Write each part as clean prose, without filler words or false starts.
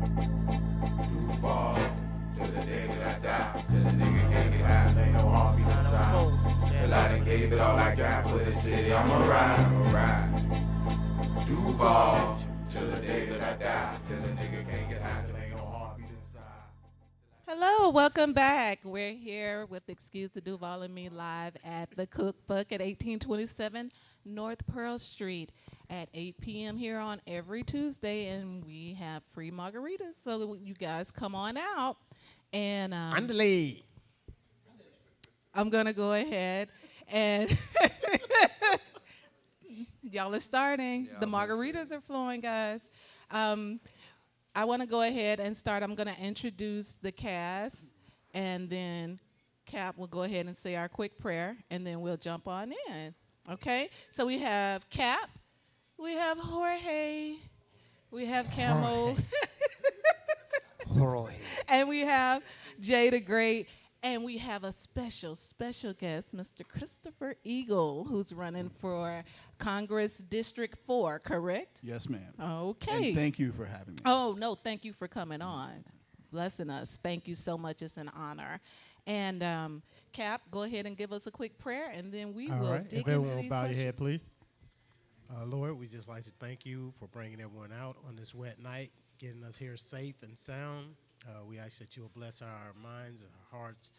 Do ball till the day that I die. Till the nigga can't get high, ain't no heartbeat inside. Till I done gave it all I got for the city. I'ma ride. Do ball till the day that I die. Till the nigga can't get high, till ain't no heartbeat inside. Hello, welcome back. We're here with Excuse the Duval and Me live at the Cookbook at 1827 North Pearl Street at 8 p.m. here on every Tuesday, and we have free margaritas, so you guys come on out. And I'm going to go ahead and y'all are starting. The margaritas are flowing, guys. I want to go ahead and start. I'm going to introduce the cast, and then Cap will go ahead and say our quick prayer, and then we'll jump on in. Okay? So we have Cap, we have Jorge, we have Camo, and we have Jay the Great, and we have a special guest, Mr. Christopher Eagle, who's running for Congress District 4, correct? Yes, ma'am. Okay. And thank you for having me. Oh, no, thank you for coming on, blessing us. Thank you so much. It's an honor. And Cap, go ahead and give us a quick prayer, and then we All will right. dig If into everyone will these bow questions. your head, please. Lord, we just like to thank you for bringing everyone out on this wet night, getting us here safe and sound. We ask that you will bless our minds and our hearts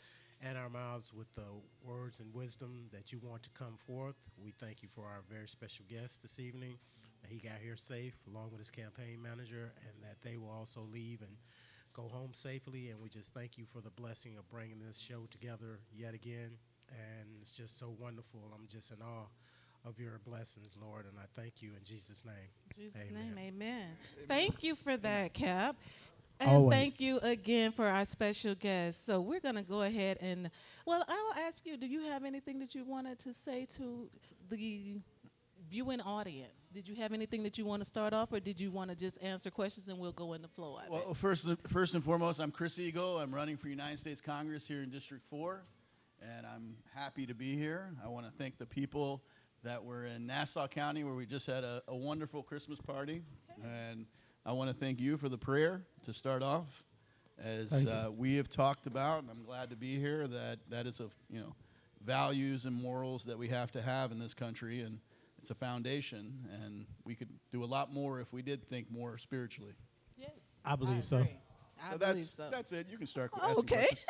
and our mouths with the words and wisdom that you want to come forth. We thank you for our very special guest this evening, that he got here safe along with his campaign manager, and that they will also leave and go home safely. And we just thank you for the blessing of bringing this show together yet again. And it's just so wonderful. I'm just in awe of your blessings, Lord, and I thank you in Jesus' name. In Jesus' Amen. name, amen. Thank you for that, Cap. And Always. thank you again for our special guest. So we're going to go ahead and, well, I'll ask you, do you have anything that you wanted to say to the viewing audience? Did you have anything that you want to start off, or did you want to just answer questions and we'll go in the flow of it? Well, first and foremost, I'm Chris Eagle. I'm running for United States Congress here in District 4, and I'm happy to be here. I want to thank the people that were in Nassau County, where we just had a wonderful Christmas party. Okay. And I want to thank you for the prayer to start off. As we have talked about, and I'm glad to be here, that is values and morals that we have to have in this country, and it's a foundation, and we could do a lot more if we did think more spiritually. Yes. I believe so. agree. I believe That's it. You can start Oh, asking okay. questions.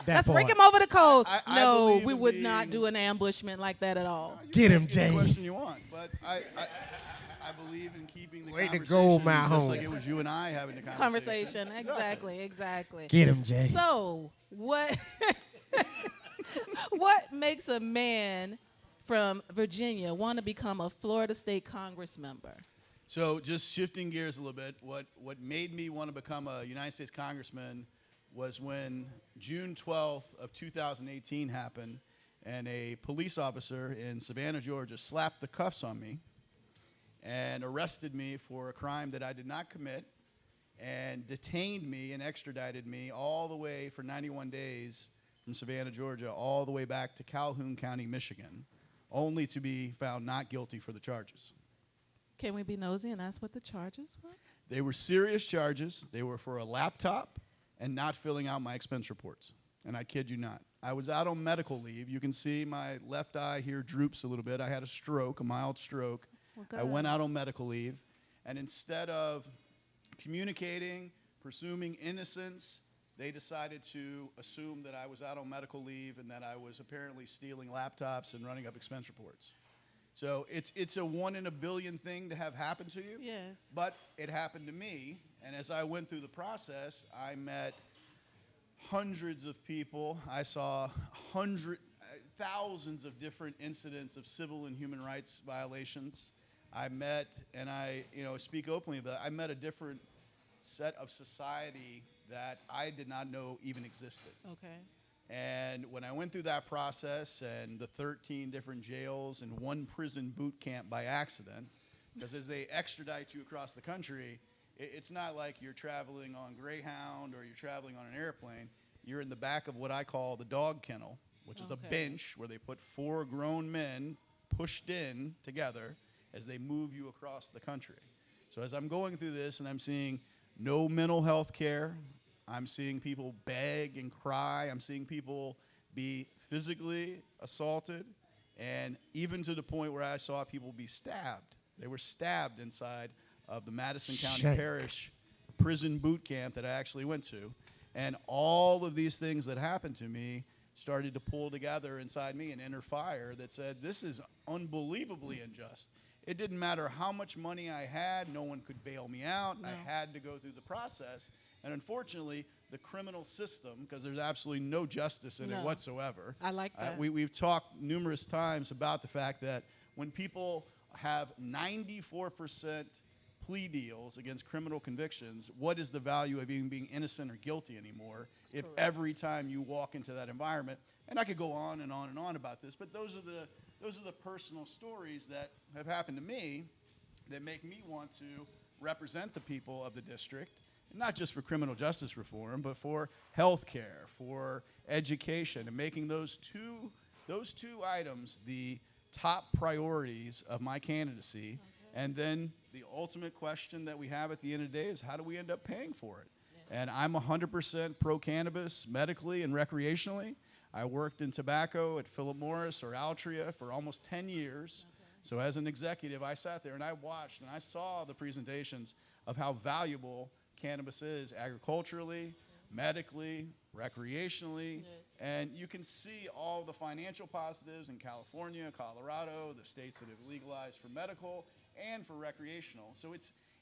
Let's bring part. him over the coast. I No, believe we in would not being- do an ambushment like that at all. You Get can him, ask any Jay. question you want, but I believe in keeping the Way to conversation go, my just home. like it was you and I having the Conversation, exactly. Get him, Jay. So, what what makes a man from Virginia want to become a Florida State Congress member? So just shifting gears a little bit, what made me want to become a United States Congressman was when June 12th of 2018 happened, and a police officer in Savannah, Georgia, slapped the cuffs on me and arrested me for a crime that I did not commit, and detained me and extradited me all the way for 91 days from Savannah, Georgia, all the way back to Calhoun County, Michigan, only to be found not guilty for the charges. Can we be nosy and ask what the charges were? They were serious charges. They were for a laptop and not filling out my expense reports. And I kid you not. I was out on medical leave. You can see my left eye here droops a little bit. I had a stroke, a mild stroke. Well, I went out on medical leave. And instead of communicating, pursuing innocence, they decided to assume that I was out on medical leave and that I was apparently stealing laptops and running up expense reports. So it's a 1 in a billion thing to have happen to you. Yes. But it happened to me, and as I went through the process, I met hundreds of people. I saw thousands of different incidents of civil and human rights violations. I met, and I speak openly about it, I met a different set of society that I did not know even existed. Okay. And when I went through that process and the 13 different jails and one prison boot camp by accident, because as they extradite you across the country, it's not like you're traveling on Greyhound or you're traveling on an airplane. You're in the back of what I call the dog kennel, which is a bench where they put 4 grown men pushed in together as they move you across the country. So as I'm going through this and I'm seeing no mental health care, I'm seeing people beg and cry, I'm seeing people be physically assaulted, and even to the point where I saw people be stabbed. They were stabbed inside of the Madison County Parish prison boot camp that I actually went to. And all of these things that happened to me started to pull together inside me an inner fire that said, this is unbelievably unjust. It didn't matter how much money I had. No one could bail me out. No. I had to go through the process. And unfortunately, the criminal system, because there's absolutely no justice in it whatsoever. I like that. We've talked numerous times about the fact that when people have 94% plea deals against criminal convictions, what is the value of even being innocent or guilty anymore if every time you walk into that environment, and I could go on and on and on about this, but those are the personal stories that have happened to me that make me want to represent the people of the district, not just for criminal justice reform, but for health care, for education, and making those two items the top priorities of my candidacy. And then the ultimate question that we have at the end of the day is, how do we end up paying for it? Yes. And I'm 100% pro-cannabis medically and recreationally. I worked in tobacco at Philip Morris or Altria for almost 10 years. Okay. So as an executive, I sat there and I watched and I saw the presentations of how valuable cannabis is agriculturally, medically, recreationally, and you can see all the financial positives in California, Colorado, the states that have legalized for medical and for recreational. So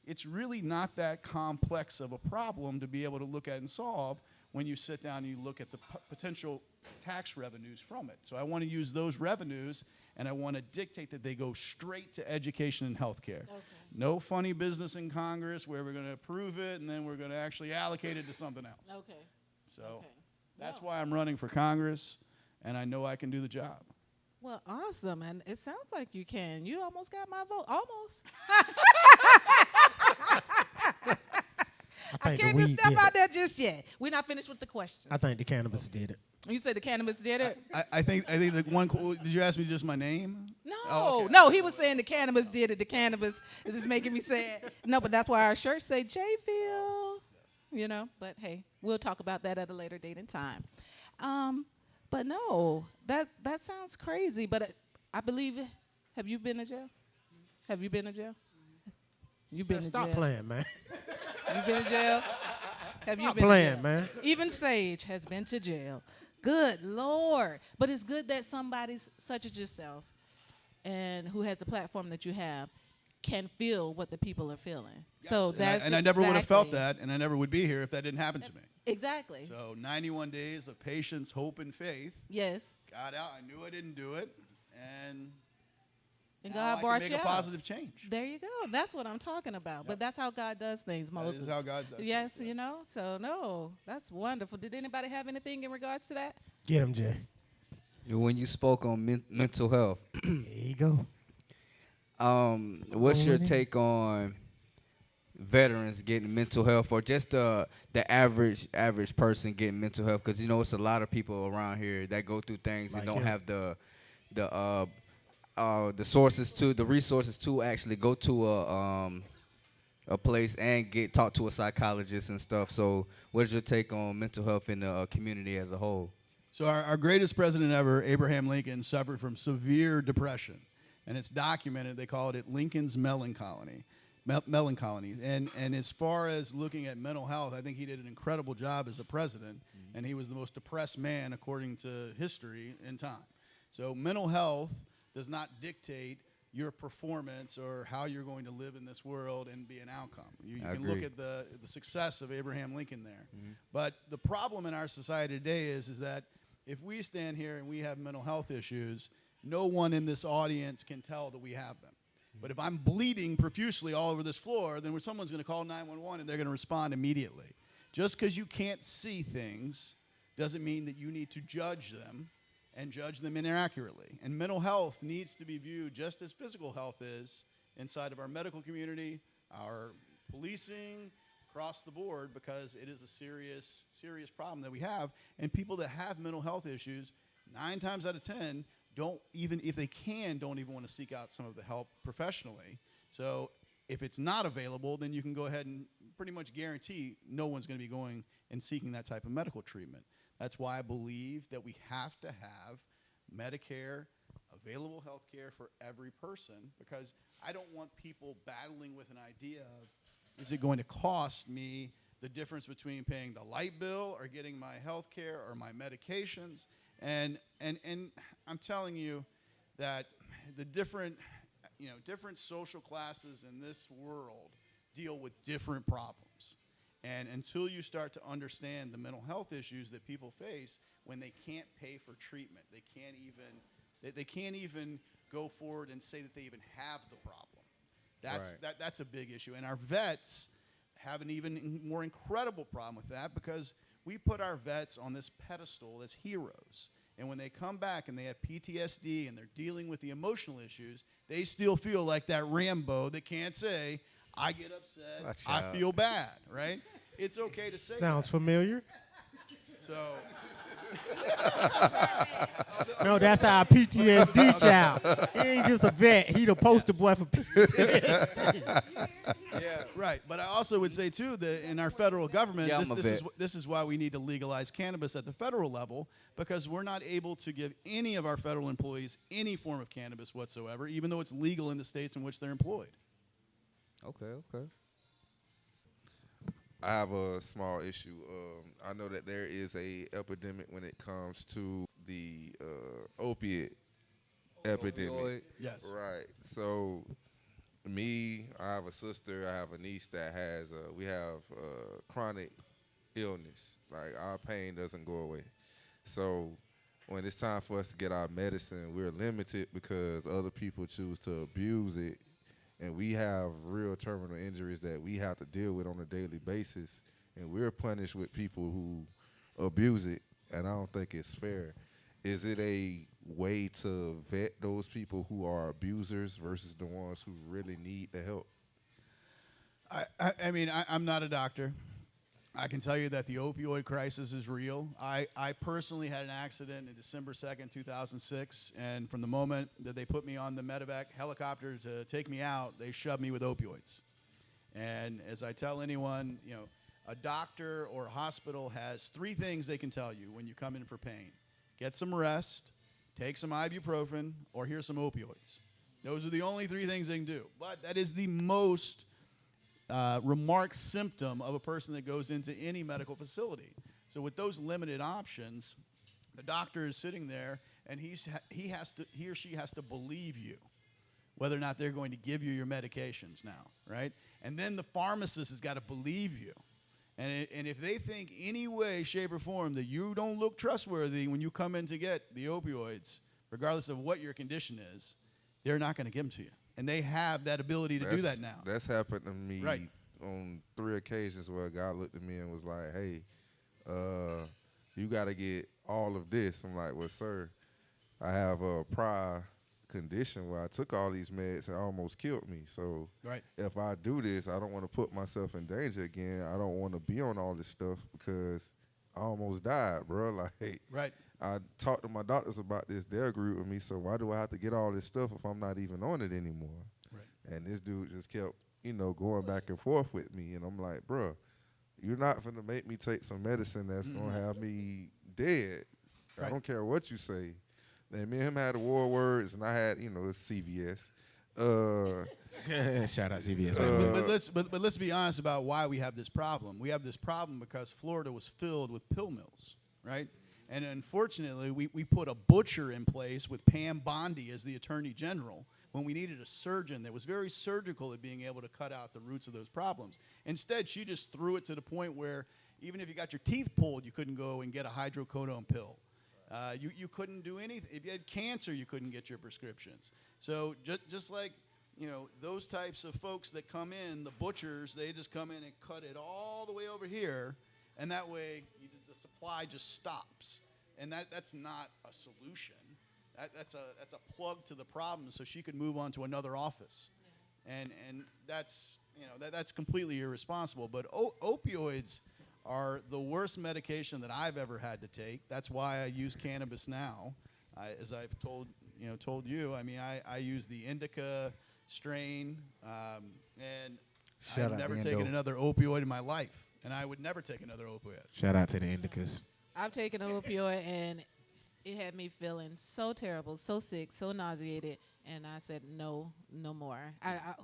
it's really not that complex of a problem to be able to look at and solve when you sit down and you look at the potential tax revenues from it. So I want to use those revenues and I want to dictate that they go straight to education and healthcare. Okay. No funny business in Congress where we're going to approve it and then we're going to actually allocate it to something else. Okay. So that's why I'm running for Congress, and I know I can do the job. Well, awesome, and it sounds like you can. You almost got my vote. Almost. I can't just step out there just yet. We're not finished with the questions. I think the cannabis did it. You said the cannabis did it? I think the one. Did you ask me just my name? No, oh, okay. No. He was saying the cannabis did it. The cannabis is just making me say it. No, but that's why our shirts say J-Phil. Yes. You know, but hey, we'll talk about that at a later date and time. But no, that sounds crazy. But I believe. Have you been to jail? Have you been to jail? You've been to jail. Stop playing, man. You've been to jail? Have you Stop been playing, to jail? man. Even Sage has been to jail. Good Lord. But it's good that somebody such as yourself and who has the platform that you have can feel what the people are feeling. Yes. So that's and I never would have felt that, and I never would be here if that didn't happen to me. Exactly. So 91 days of patience, hope, and faith. Yes. Got out. I knew I didn't do it, and God brought you out. Make a positive change. There you go. That's what I'm talking about. Yep. But that's how God does things, Moses. That is how God does things. Yes, you know. So, no, that's wonderful. Did anybody have anything in regards to that? Get him, Jay. When you spoke on mental health. There you go. What's your take on veterans getting mental health, or just the average person getting mental health? Because, you know, it's a lot of people around here that go through things and don't have the resources to actually go to a place and get talked to a psychologist and stuff. So what is your take on mental health in the community as a whole? So our greatest president ever, Abraham Lincoln, suffered from severe depression. And it's documented. They call it Lincoln's melancholy. And as far as looking at mental health, I think he did an incredible job as a president. Mm-hmm. And he was the most depressed man, according to history, in time. So mental health does not dictate your performance or how you're going to live in this world and be an outcome. You can look at the success of Abraham Lincoln there. Mm-hmm. But the problem in our society today is that if we stand here and we have mental health issues, no one in this audience can tell that we have them. Mm-hmm. But if I'm bleeding profusely all over this floor, then someone's going to call 911 and they're going to respond immediately. Just because you can't see things doesn't mean that you need to judge them and judge them inaccurately. And mental health needs to be viewed just as physical health is inside of our medical community, our policing, across the board, because it is a serious, serious problem that we have. And people that have mental health issues, 9 times out of 10, don't even, if they can, don't even want to seek out some of the help professionally. So If it's not available, then you can go ahead and pretty much guarantee no one's going to be going and seeking that type of medical treatment. That's why I believe that we have to have Medicare, available health care for every person, because I don't want people battling with an idea of, is it going to cost me the difference between paying the light bill or getting my health care or my medications? And I'm telling you that the different social classes in this world deal with different problems. And until you start to understand the mental health issues that people face when they can't pay for treatment, they can't even go forward and say that they even have the problem. That's a big issue. And our vets have an even more incredible problem with that, because we put our vets on this pedestal as heroes. And when they come back and they have PTSD and they're dealing with the emotional issues, they still feel like that Rambo that can't say, I get upset, I feel bad, right? It's okay to say Sounds that. familiar. So, No, that's our PTSD child. He ain't just a vet. He the poster boy for PTSD. right. But I also would say, too, that in our federal government, Yeah, I'm a vet. this is why we need to legalize cannabis at the federal level, because we're not able to give any of our federal employees any form of cannabis whatsoever, even though it's legal in the states in which they're employed. Okay. I have a small issue. I know that there is a epidemic when it comes to the opiate epidemic. Opioid. Yes. Right. So, I have a sister, I have a niece that has, we have chronic illness. Like, our pain doesn't go away. So, when it's time for us to get our medicine, we're limited because other people choose to abuse it. And we have real terminal injuries that we have to deal with on a daily basis. And we're punished with people who abuse it. And I don't think it's fair. Is it a way to vet those people who are abusers versus the ones who really need the help? I'm not a doctor. I can tell you that the opioid crisis is real. I personally had an accident in December 2nd, 2006, and from the moment that they put me on the medevac helicopter to take me out, they shoved me with opioids. And as I tell anyone, a doctor or a hospital has 3 things they can tell you when you come in for pain. Get some rest, take some ibuprofen, or here's some opioids. Those are the only 3 things they can do. But that is the most remarked symptom of a person that goes into any medical facility. So with those limited options, the doctor is sitting there, and he or she has to believe you, whether or not they're going to give you your medications now, right? And then the pharmacist has got to believe you. And if they think any way, shape, or form that you don't look trustworthy when you come in to get the opioids, regardless of what your condition is, they're not going to give them to you. And they have that ability to do that now. That's happened to me Right. on 3 occasions where a guy looked at me and was like, hey, you got to get all of this. I'm like, well, sir, I have a prior condition where I took all these meds and almost killed me. So Right. if I do this, I don't want to put myself in danger again. I don't want to be on all this stuff because I almost died, bro. Like, Right. I talked to my doctors about this. They agreed with me. So why do I have to get all this stuff if I'm not even on it anymore? Right. And this dude just kept, going back and forth with me. And I'm like, bro, you're not going to make me take some medicine that's going to have me dead. I Right. don't care what you say. And me and him had a war words, and I had, it's CVS. Shout out CVS. But let's be honest about why we have this problem. We have this problem because Florida was filled with pill mills, right? And unfortunately, we put a butcher in place with Pam Bondi as the attorney general when we needed a surgeon that was very surgical at being able to cut out the roots of those problems. Instead, she just threw it to the point where even if you got your teeth pulled, you couldn't go and get a hydrocodone pill. You couldn't do anything. If you had cancer, you couldn't get your prescriptions. So just like, those types of folks that come in, the butchers, they just come in and cut it all the way over here, and that way the supply just stops. And that's not a solution. That's a plug to the problem so she could move on to another office. And that's, that's completely irresponsible. But opioids are the worst medication that I've ever had to take. That's why I use cannabis now. As I've told you, I use the indica strain. And Shout I've out never to taken Endo. another opioid in my life, and I would never take another opioid. Shout out to the Indicas. I've taken an opioid and it had me feeling so terrible, so sick, so nauseated, and I said no more.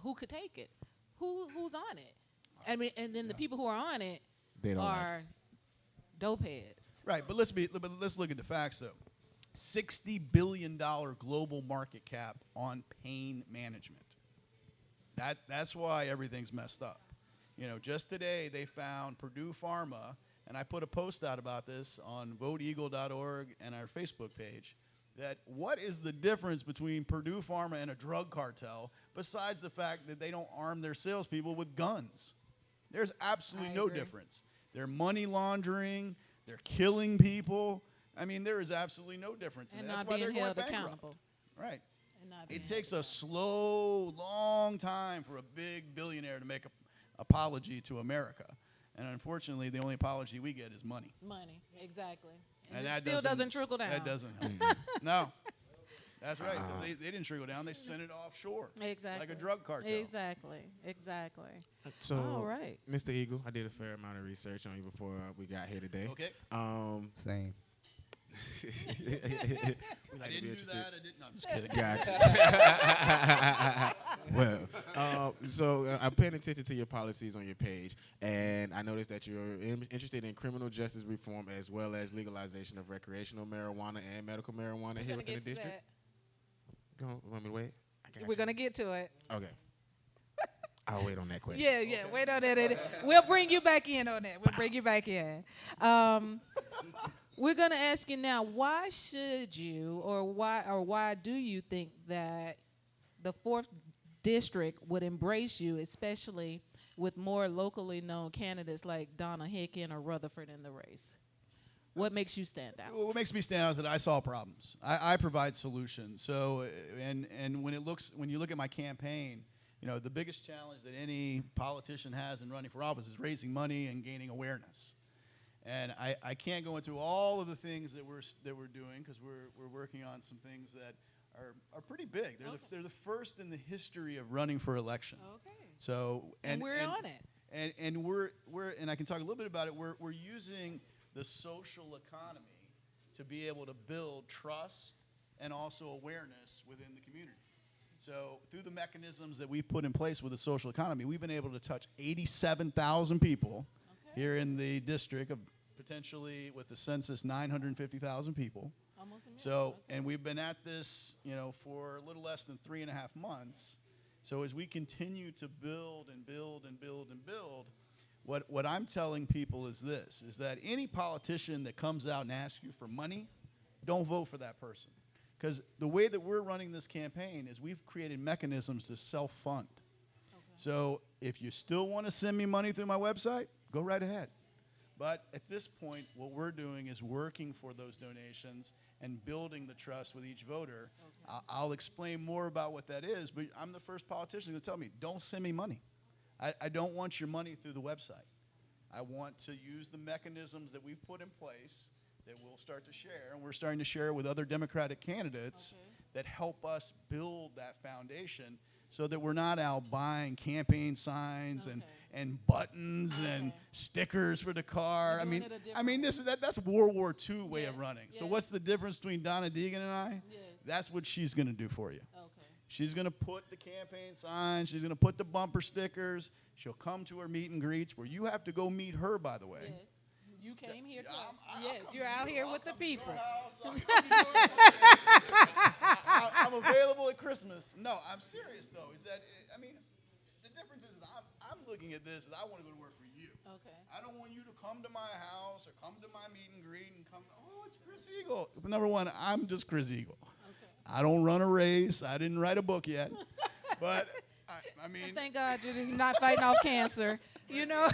Who could take it? Who's on it? I mean, and then the people who are on it They don't like are dope heads. Right, but let's look at the facts though. $60 billion global market cap on pain management. That's why everything's messed up. You know, just today they found Purdue Pharma, and I put a post out about this on voteeagle.org and our Facebook page, that what is the difference between Purdue Pharma and a drug cartel besides the fact that they don't arm their salespeople with guns? There's absolutely no agree. difference. They're money laundering, they're killing people. I mean, there is absolutely no difference. And that's not why being they're going held bankrupt. accountable. Right. And not being It takes held a slow, long time for a big billionaire to make an apology to America. And unfortunately, the only apology we get is money. money, exactly. And And that it still doesn't trickle down. That doesn't help. No. That's right, because they didn't trickle down. They sent it offshore. Exactly. Like a drug cartel. Exactly. So, All right. Mr. Eagle, I did a fair amount of research on you before we got here today. Okay. Same. We I like to be didn't do interested. that. I didn't. No, I'm just kidding. Gotcha. Well, so I'm paying attention to your policies on your page, and I noticed that you're interested in criminal justice reform as well as legalization of recreational marijuana and medical marijuana We're here gonna within the get to district. that. Go, want me to wait? I got We're you. gonna get to it. Okay. I'll wait on that question. Yeah. Wait on that. We'll bring you back in on that. We'll bring you back in. We're gonna ask you now. Why should you, or why do you think that the 4th district would embrace you, especially with more locally known candidates like Donna Hicken or Rutherford in the race? What makes you stand out? What makes me stand out is that I solve problems. I provide solutions. So, and when you look at my campaign, you know, the biggest challenge that any politician has in running for office is raising money and gaining awareness. And I can't go into all of the things that we're doing because we're working on some things that are pretty big. They're the first in the history of running for election. Okay. So And we're on it. And we're and I can talk a little bit about it. We're using the social economy to be able to build trust and also awareness within the community. So through the mechanisms that we've put in place with the social economy, we've been able to touch 87,000 people here in the district, of potentially with the census 950,000 people. Almost a million. So, and we've been at this, you know, for a little less than 3.5 months. So as we continue to build and build and build and build, what I'm telling people is this, is that any politician that comes out and asks you for money, don't vote for that person. Because the way that we're running this campaign is we've created mechanisms to self-fund. Okay. So if you still want to send me money through my website, go right ahead. But at this point, what we're doing is working for those donations and building the trust with each voter. Okay. I'll explain more about what that is, but I'm the first politician to tell me, don't send me money. I don't want your money through the website. I want to use the mechanisms that we've put in place that we'll start to share, and we're starting to share with other Democratic candidates that help us build that foundation so that we're not out buying campaign signs and buttons and stickers for the car. I mean, that's World War II way of running. So what's the difference between Donna Deegan and I? Yes. That's what she's going to do for you. Okay. She's going to put the campaign signs. She's going to put the bumper stickers. She'll come to her meet and greets where you have to go meet her, by the way. Yes. You came here to yes, you're out here with the people. I'm available at Christmas. No, I'm serious, though. Is that, I mean, the difference is I'm looking at this as I want to go to work for you. Okay. I don't want you to come to my house or come to my meet and greet and come, oh, it's Chris Eagle. But number one, I'm just Chris Eagle. Okay. I don't run a race. I didn't write a book yet. But, I mean. And thank God you're not fighting off cancer, you know.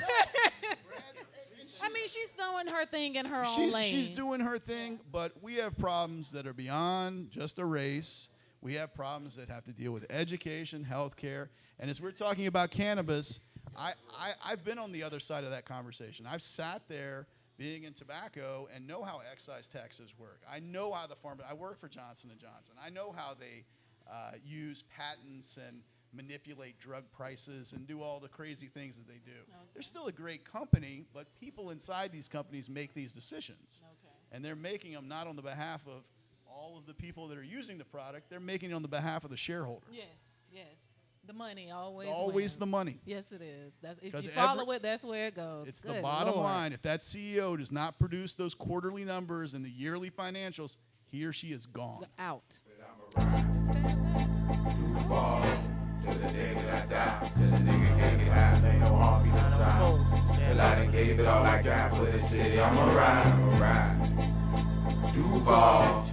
I mean, she's doing her thing in her own lane. She's doing her thing, but we have problems that are beyond just a race. We have problems that have to deal with education, healthcare, and as we're talking about cannabis, I've been on the other side of that conversation. I've sat there being in tobacco and know how excise taxes work. I know how I work for Johnson & Johnson. I know how they use patents and manipulate drug prices and do all the crazy things that they do. They're still a great company, but people inside these companies make these decisions. And they're making them not on the behalf of all of the people that are using the product, they're making it on the behalf of the shareholder. Yes, yes. The money always Always wins. the money. Yes, it is. That's, if 'Cause you follow it, that's where it goes. It's Good the bottom Lord. line. If that CEO does not produce those quarterly numbers and the yearly financials, he or she is gone. Out. Understand that? Do ball till the day that I die. Till the nigga can't get high, ain't no heartbeat inside. Till I done gave it all I got for the city. I'ma ride. Do ball